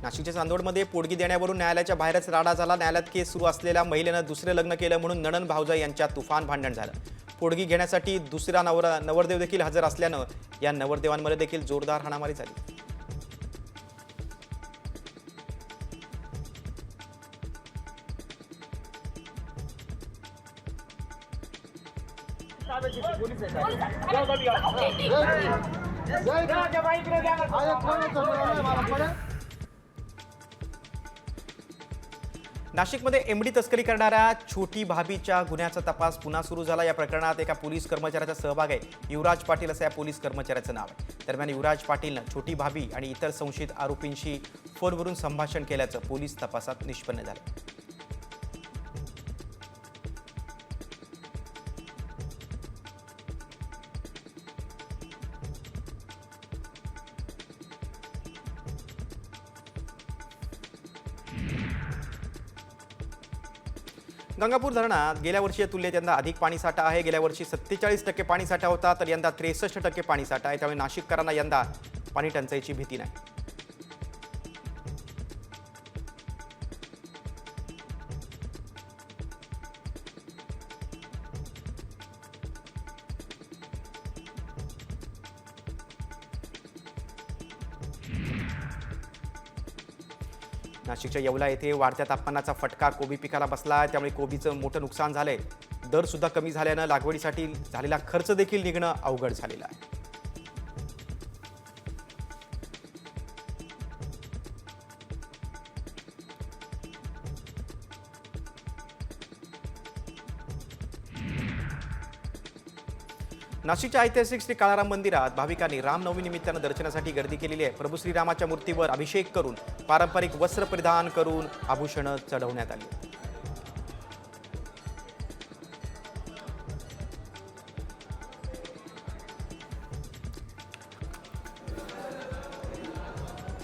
नाशिकच्या चांदवडमध्ये पोटगी देण्यावरून न्यायालयाच्या बाहेरच राडा झाला। न्यायालयात केस सुरू असलेल्या महिलेनं दुसरे लग्न केलं म्हणून नणंद भावजाई यांच्यात तुफान भांडण झालं। पोटगी घेण्यासाठी दुसरा नवरदेव देखील हजर असल्यानं या नवरदेवांमध्ये देखील जोरदार हाणामारी झाली। नाशिकमध्ये एमडी तस्करी करणाऱ्या छोटी भाभीच्या गुन्ह्याचा तपास पुन्हा सुरू झाला। या प्रकरणात एका पोलीस कर्मचाऱ्याचा सहभाग आहे। युवराज पाटील असं या पोलीस कर्मचाऱ्याचं नाव आहे। दरम्यान युवराज पाटीलनं छोटी भाभी आणि इतर संशयित आरोपींशी फोनवरून संभाषण केल्याचं पोलीस तपासात निष्पन्न झालं। गंगापूर धरणात गेल्या वर्षीच्या तुलनेत यंदा अधिक पाणीसाठा आहे। गेल्या वर्षी 47% पाणीसाठा होता, तर यंदा 63% पाणीसाठा आहे। त्यामुळे नाशिककरांना यंदा पाणी टंचाईची भीती नाही। नाशिकच्या येवला येथे वाढत्या तापमानाचा फटका कोबी पिकाला बसला। त्यामुळे कोबीचं मोठं नुकसान झालंय। दर सुद्धा कमी झाल्यानं लागवडीसाठी झालेला खर्च देखील निघणं अवघड झालेलं आहे। नाशिकच्या ऐतिहासिक श्री काळाराम मंदिरात भाविकांनी रामनवमी निमित्तानं दर्शनासाठी गर्दी केलेली आहे। प्रभू श्रीरामाच्या मूर्तीवर अभिषेक करून पारंपरिक वस्त्र परिधान करून आभूषणं चढवण्यात आली।